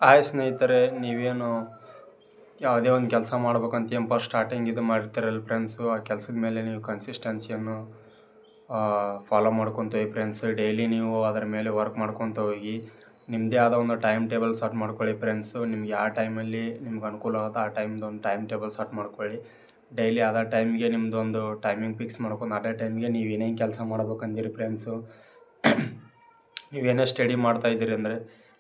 Hi ಸ್ನೇಹಿತರೆ, ನೀವೇನು ಯಾವುದೇ ಒಂದು ಕೆಲಸ ಮಾಡ್ಬೇಕಂತ ಏನು ಫಸ್ಟ್ ಸ್ಟಾರ್ಟಿಂಗ್ ಇದು ಮಾಡಿರ್ತೀರಲ್ಲ ಫ್ರೆಂಡ್ಸು, ಆ ಕೆಲಸದ ಮೇಲೆ ನೀವು ಕನ್ಸಿಸ್ಟೆನ್ಸಿಯನ್ನು ಫಾಲೋ ಮಾಡ್ಕೊತ ಹೋಗಿ ಫ್ರೆಂಡ್ಸ್. ಡೈಲಿ ನೀವು ಅದರ ಮೇಲೆ ವರ್ಕ್ ಮಾಡ್ಕೊತ ಹೋಗಿ ನಿಮ್ಮದೇ ಆದ ಒಂದು ಟೈಮ್ ಟೇಬಲ್ ಸೆಟ್ ಮಾಡ್ಕೊಳ್ಳಿ ಫ್ರೆಂಡ್ಸು. ನಿಮ್ಗೆ ಯಾವ ಟೈಮಲ್ಲಿ ನಿಮ್ಗೆ ಅನುಕೂಲ ಆಗುತ್ತೆ ಆ ಟೈಮ್ದು ಒಂದು ಟೈಮ್ ಟೇಬಲ್ ಸೆಟ್ ಮಾಡ್ಕೊಳ್ಳಿ. ಡೈಲಿ ಅದೇ ಟೈಮ್ಗೆ ನಿಮ್ಮದು ಒಂದು ಟೈಮಿಂಗ್ ಫಿಕ್ಸ್ ಮಾಡ್ಕೊಂಡು ಅದೇ ಟೈಮ್ಗೆ ನೀವು ಏನೇನು ಕೆಲಸ ಮಾಡ್ಬೇಕಂದಿರಿ ಫ್ರೆಂಡ್ಸು. ನೀವೇನೇ ಸ್ಟಡಿ ಮಾಡ್ತಾಯಿದ್ದೀರಿ ಅಂದರೆ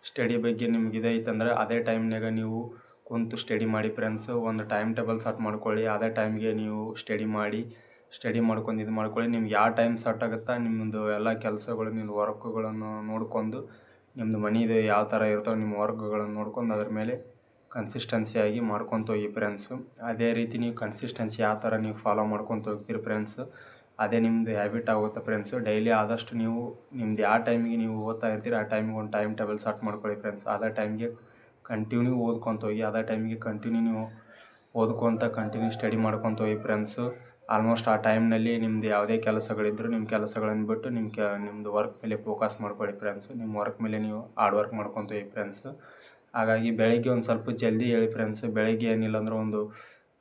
ಸ್ಟಡಿ ಬಗ್ಗೆ ನಿಮ್ಗೆ ಇದೈತಂದರೆ ಅದೇ ಟೈಮ್ನಾಗ ನೀವು ಕುಂತು ಸ್ಟಡಿ ಮಾಡಿ ಫ್ರೆಂಡ್ಸು. ಒಂದು ಟೈಮ್ ಟೇಬಲ್ ಸೆಟ್ ಮಾಡ್ಕೊಳ್ಳಿ. ಅದೇ ಟೈಮ್ಗೆ ನೀವು ಸ್ಟಡಿ ಮಾಡ್ಕೊಂಡು ಇದು ಮಾಡ್ಕೊಳ್ಳಿ. ನಿಮ್ಗೆ ಯಾವ ಟೈಮ್ ಸೆಟ್ ಆಗುತ್ತಾ ನಿಮ್ಮದು ಎಲ್ಲ ಕೆಲಸಗಳು ನಿಮ್ಮ ವರ್ಕ್ಗಳನ್ನು ನೋಡ್ಕೊಂಡು ನಿಮ್ಮದು ಮನಿದು ಯಾವ ಥರ ಇರ್ತವೆ ನಿಮ್ಮ ವರ್ಕ್ಗಳನ್ನು ನೋಡ್ಕೊಂಡು ಅದ್ರ ಮೇಲೆ ಕನ್ಸಿಸ್ಟೆನ್ಸಿಯಾಗಿ ಮಾಡ್ಕೊತ ಹೋಗಿ ಫ್ರೆಂಡ್ಸು. ಅದೇ ರೀತಿ ನೀವು ಕನ್ಸಿಸ್ಟೆನ್ಸಿ ಯಾವ ಥರ ನೀವು ಫಾಲೋ ಮಾಡ್ಕೊತ ಹೋಗ್ತೀರಿ ಫ್ರೆಂಡ್ಸು, ಅದೇ ನಿಮ್ಮದು ಹ್ಯಾಬಿಟ್ ಆಗುತ್ತೆ ಫ್ರೆಂಡ್ಸು. ಡೈಲಿ ಆದಷ್ಟು ನೀವು ನಿಮ್ದು ಯಾವ ಟೈಮಿಗೆ ನೀವು ಓದ್ತಾ ಇರ್ತೀರಿ ಆ ಟೈಮಿಗೆ ಒಂದು ಟೈಮ್ ಟೇಬಲ್ ಸೆಟ್ ಮಾಡ್ಕೊಳ್ಳಿ ಫ್ರೆಂಡ್ಸ್. ಅದೇ ಟೈಮ್ಗೆ ಕಂಟಿನ್ಯೂ ಓದ್ಕೊತ ಹೋಗಿ ಅದೇ ಟೈಮಿಗೆ ಕಂಟಿನ್ಯೂ ನೀವು ಓದ್ಕೊತ ಕಂಟಿನ್ಯೂ ಸ್ಟಡಿ ಮಾಡ್ಕೊತ ಹೋಗಿ ಫ್ರೆಂಡ್ಸು. ಆಲ್ಮೋಸ್ಟ್ ಆ ಟೈಮ್ನಲ್ಲಿ ನಿಮ್ಮದು ಯಾವುದೇ ಕೆಲಸಗಳಿದ್ದರೂ ನಿಮ್ಮ ಕೆಲಸಗಳನ್ನು ಬಿಟ್ಟು ನಿಮ್ಮದು ವರ್ಕ್ ಮೇಲೆ ಫೋಕಸ್ ಮಾಡ್ಕೊಳ್ಳಿ ಫ್ರೆಂಡ್ಸು. ನಿಮ್ಮ ವರ್ಕ್ ಮೇಲೆ ನೀವು ಹಾರ್ಡ್ ವರ್ಕ್ ಮಾಡ್ಕೊತ ಹೋಗಿ ಫ್ರೆಂಡ್ಸು. ಹಾಗಾಗಿ ಬೆಳಗ್ಗೆ ಒಂದು ಸ್ವಲ್ಪ ಜಲ್ದಿ ಹೇಳಿ ಫ್ರೆಂಡ್ಸು. ಬೆಳಗ್ಗೆ ಏನಿಲ್ಲ ಅಂದ್ರೆ ಒಂದು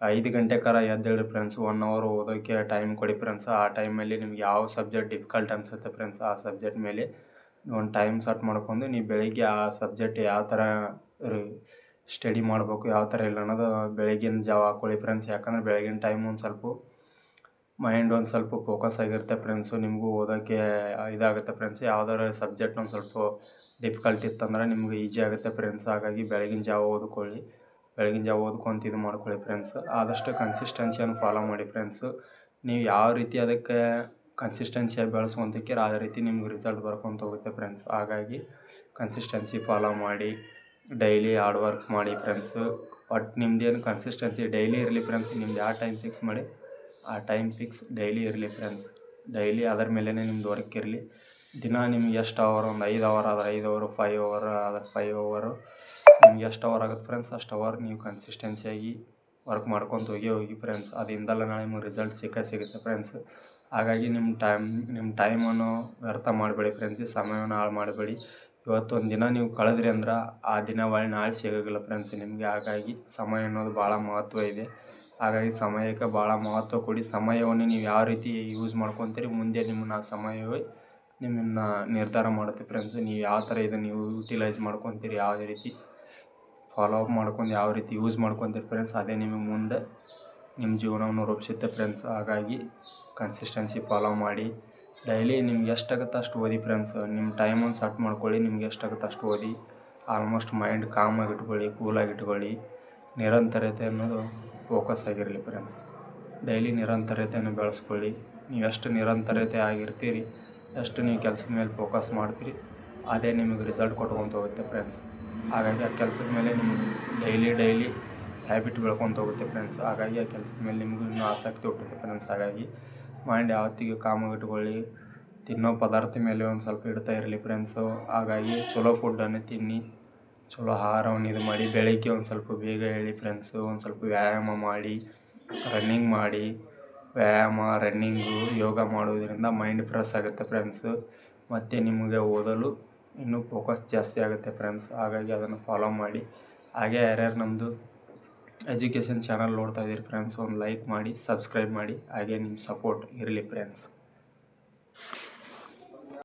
5 ಗಂಟೆಗಾರ ಎದ್ದೇಳಿ ಫ್ರೆಂಡ್ಸು. 1 ಅವರ್ ಓದೋಕ್ಕೆ ಟೈಮ್ ಕೊಡಿ ಫ್ರೆಂಡ್ಸ್. ಆ ಟೈಮಲ್ಲಿ ನಿಮ್ಗೆ ಯಾವ ಸಬ್ಜೆಕ್ಟ್ ಡಿಫಿಕಲ್ಟ್ ಅನಿಸುತ್ತೆ ಫ್ರೆಂಡ್ಸ್ ಆ ಸಬ್ಜೆಕ್ಟ್ ಮೇಲೆ ಒಂದು ಟೈಮ್ ಸೆಟ್ ಮಾಡ್ಕೊಂಡು ನೀವು ಬೆಳಗ್ಗೆ ಆ ಸಬ್ಜೆಕ್ಟ್ ಯಾವ ಥರ ಸ್ಟಡಿ ಮಾಡಬೇಕು ಯಾವ ಥರ ಇಲ್ಲ ಅನ್ನೋದು ಬೆಳಗಿನ ಜಾವ ಹಾಕ್ಕೊಳ್ಳಿ ಫ್ರೆಂಡ್ಸ್. ಯಾಕಂದರೆ ಬೆಳಗಿನ ಟೈಮ್ ಒಂದು ಸ್ವಲ್ಪ ಮೈಂಡ್ ಒಂದು ಸ್ವಲ್ಪ ಫೋಕಸ್ ಆಗಿರುತ್ತೆ ಫ್ರೆಂಡ್ಸು. ನಿಮಗೂ ಓದೋಕ್ಕೆ ಇದಾಗುತ್ತೆ ಫ್ರೆಂಡ್ಸ್. ಯಾವುದಾದ್ರು ಸಬ್ಜೆಕ್ಟ್ ಒಂದು ಸ್ವಲ್ಪ ಡಿಫಿಕಲ್ಟ್ ಇತ್ತಂದ್ರೆ ನಿಮ್ಗೆ ಈಜಿ ಆಗುತ್ತೆ ಫ್ರೆಂಡ್ಸ್. ಹಾಗಾಗಿ ಬೆಳಗಿನ ಜಾವ ಓದ್ಕೊಳ್ಳಿ. ಬೆಳಗಿನ ಜಾವ ಓದ್ಕೊಂತ ಇದು ಮಾಡ್ಕೊಳ್ಳಿ ಫ್ರೆಂಡ್ಸು. ಆದಷ್ಟು ಕನ್ಸಿಸ್ಟೆನ್ಸಿಯನ್ನು ಫಾಲೋ ಮಾಡಿ ಫ್ರೆಂಡ್ಸು. ನೀವು ಯಾವ ರೀತಿ ಅದಕ್ಕೆ ಕನ್ಸಿಸ್ಟೆನ್ಸಿಯಾಗಿ ಬೆಳೆಸ್ಕೊತಿರ್ತೀರ ಅದೇ ರೀತಿ ನಿಮ್ಗೆ ರಿಸಲ್ಟ್ ಬರ್ಕೊತ ಹೋಗುತ್ತೆ ಫ್ರೆಂಡ್ಸ್. ಹಾಗಾಗಿ ಕನ್ಸಿಸ್ಟೆನ್ಸಿ ಫಾಲೋ ಮಾಡಿ ಡೈಲಿ ಹಾರ್ಡ್ ವರ್ಕ್ ಮಾಡಿ ಫ್ರೆಂಡ್ಸು. ಒಟ್ಟು ನಿಮ್ದೇನು ಕನ್ಸಿಸ್ಟೆನ್ಸಿ ಡೈಲಿ ಇರಲಿ ಫ್ರೆಂಡ್ಸ್. ನಿಮ್ದು ಯಾವ ಟೈಮ್ ಫಿಕ್ಸ್ ಮಾಡಿ ಆ ಟೈಮ್ ಫಿಕ್ಸ್ ಡೈಲಿ ಇರಲಿ ಫ್ರೆಂಡ್ಸ್. ಡೈಲಿ ಅದರ ಮೇಲೇ ನಿಮ್ದು ವರ್ಕ್ ಇರಲಿ. ದಿನ ನಿಮ್ಗೆ ಎಷ್ಟು ಅವರ್ ಒಂದು 5 ಅವರ್ ಆದರೆ 5 ಅವರು 5 ಅವರ್ ಆದರೆ 5 ಅವರು ನಿಮ್ಗೆ ಎಷ್ಟು ಅವರ್ ಆಗುತ್ತೆ ಫ್ರೆಂಡ್ಸ್ ಅಷ್ಟು ಅವರ್ ನೀವು ಕನ್ಸಿಸ್ಟೆನ್ಸಿಯಾಗಿ ವರ್ಕ್ ಮಾಡ್ಕೊತ ಹೋಗಿ ಫ್ರೆಂಡ್ಸ್. ಅದರಿಂದಲ್ಲ ನಾಳೆ ನಿಮ್ಗೆ ರಿಸಲ್ಟ್ ಸಿಗುತ್ತೆ ಫ್ರೆಂಡ್ಸ್. ಹಾಗಾಗಿ ನಿಮ್ಮ ಟೈಮನ್ನು ವ್ಯರ್ಥ ಮಾಡಬೇಡಿ ಫ್ರೆಂಡ್ಸ್. ಸಮಯವನ್ನು ಹಾಳು ಮಾಡಬೇಡಿ. ಇವತ್ತೊಂದು ದಿನ ನೀವು ಕಳೆದ್ರಿ ಅಂದ್ರೆ ಆ ದಿನ ಒಳ್ಳೆ ನಾಳೆ ಸಿಗೋಂಗಿಲ್ಲ ಫ್ರೆಂಡ್ಸ್ ನಿಮಗೆ. ಹಾಗಾಗಿ ಸಮಯ ಅನ್ನೋದು ಭಾಳ ಮಹತ್ವ ಇದೆ. ಹಾಗಾಗಿ ಸಮಯಕ್ಕೆ ಭಾಳ ಮಹತ್ವ ಕೊಡಿ. ಸಮಯವನ್ನು ನೀವು ಯಾವ ರೀತಿ ಯೂಸ್ ಮಾಡ್ಕೊತೀರಿ ಮುಂದೆ ನಿಮ್ಮನ್ನು ಆ ಸಮಯವೇ ನಿಮ್ಮನ್ನು ನಿರ್ಧಾರ ಮಾಡುತ್ತೆ ಫ್ರೆಂಡ್ಸ್. ನೀವು ಯಾವ ಥರ ಇದನ್ನು ನೀವು ಯುಟಿಲೈಸ್ ಮಾಡ್ಕೊತೀರಿ ಯಾವುದೇ ರೀತಿ ಫಾಲೋ ಅಪ್ ಮಾಡ್ಕೊಂಡು ಯಾವ ರೀತಿ ಯೂಸ್ ಮಾಡ್ಕೊತೀರಿ ಫ್ರೆಂಡ್ಸ್ ಅದೇ ನಿಮಗೆ ಮುಂದೆ ನಿಮ್ಮ ಜೀವನವನ್ನು ರೂಪಿಸುತ್ತೆ ಫ್ರೆಂಡ್ಸ್. ಹಾಗಾಗಿ ಕನ್ಸಿಸ್ಟೆನ್ಸಿ ಫಾಲೋ ಮಾಡಿ ಡೈಲಿ ನಿಮ್ಗೆ ಎಷ್ಟಾಗುತ್ತೆ ಅಷ್ಟು ಓದಿ ಫ್ರೆಂಡ್ಸ್. ನಿಮ್ಮ ಟೈಮನ್ನು ಸೆಟ್ ಮಾಡ್ಕೊಳ್ಳಿ. ನಿಮ್ಗೆ ಎಷ್ಟಾಗುತ್ತೆ ಅಷ್ಟು ಓದಿ. ಆಲ್ಮೋಸ್ಟ್ ಮೈಂಡ್ ಕಾಮಾಗಿ ಇಟ್ಕೊಳ್ಳಿ, ಕೂಲಾಗಿ ಇಟ್ಕೊಳ್ಳಿ. ನಿರಂತರತೆ ಅನ್ನೋದು ಫೋಕಸ್ ಆಗಿರಲಿ ಫ್ರೆಂಡ್ಸ್. ಡೈಲಿ ನಿರಂತರತೆಯನ್ನು ಬೆಳೆಸ್ಕೊಳ್ಳಿ. ನೀವು ಎಷ್ಟು ನಿರಂತರತೆ ಆಗಿರ್ತೀರಿ ಎಷ್ಟು ನೀವು ಕೆಲಸದ ಮೇಲೆ ಫೋಕಸ್ ಮಾಡ್ತೀರಿ ಅದೇ ನಿಮಗೆ ರಿಸಲ್ಟ್ ಕೊಟ್ಕೊತ ಹೋಗುತ್ತೆ ಫ್ರೆಂಡ್ಸ್. ಹಾಗಾಗಿ ಆ ಕೆಲಸದ ಮೇಲೆ ನಿಮಗೆ ಡೈಲಿ ಹ್ಯಾಬಿಟ್ ಬೆಳ್ಕೊತ ಹೋಗುತ್ತೆ ಫ್ರೆಂಡ್ಸ್. ಹಾಗಾಗಿ ಆ ಕೆಲಸದ ಮೇಲೆ ನಿಮಗೂ ಇನ್ನೂ ಆಸಕ್ತಿ ಹುಟ್ಟುತ್ತೆ ಫ್ರೆಂಡ್ಸ್. ಹಾಗಾಗಿ ಮೈಂಡ್ ಯಾವತ್ತಿಗೆ ಕಾಮಾಗಿ ಇಟ್ಕೊಳ್ಳಿ. ತಿನ್ನೋ ಪದಾರ್ಥ ಮೇಲೆ ಒಂದು ಸ್ವಲ್ಪ ಇಡ್ತಾ ಇರಲಿ ಫ್ರೆಂಡ್ಸು. ಹಾಗಾಗಿ ಚಲೋ ಫುಡ್ಡನ್ನು ತಿನ್ನಿ, ಚಲೋ ಆಹಾರವನ್ನು ಇದು ಮಾಡಿ. ಬೆಳಗ್ಗೆ ಒಂದು ಸ್ವಲ್ಪ ಬೇಗ ಏಳಿ ಫ್ರೆಂಡ್ಸು. ಒಂದು ಸ್ವಲ್ಪ ವ್ಯಾಯಾಮ ಮಾಡಿ, ರನ್ನಿಂಗ್ ಮಾಡಿ. ರನ್ನಿಂಗು ಯೋಗ ಮಾಡೋದರಿಂದ ಮೈಂಡ್ ಫ್ರೆಶ್ ಆಗುತ್ತೆ ಫ್ರೆಂಡ್ಸು. ಮತ್ತು ನಿಮಗೆ ಓದಲು ಇನ್ನೂ ಫೋಕಸ್ ಜಾಸ್ತಿ ಆಗುತ್ತೆ ಫ್ರೆಂಡ್ಸ್. ಹಾಗಾಗಿ ಅದನ್ನು ಫಾಲೋ ಮಾಡಿ. ಹಾಗೆ ಯಾರ್ಯಾರು ನಮ್ಮದು ಎಜುಕೇಷನ್ ಚಾನಲ್ ನೋಡ್ತಾ ಇದ್ದೀರಿ ಫ್ರೆಂಡ್ಸ್ ಒಂದು ಲೈಕ್ ಮಾಡಿ, ಸಬ್ಸ್ಕ್ರೈಬ್ ಮಾಡಿ. ಹಾಗೆ ನಿಮ್ಮ ಸಪೋರ್ಟ್ ಇರಲಿ ಫ್ರೆಂಡ್ಸ್.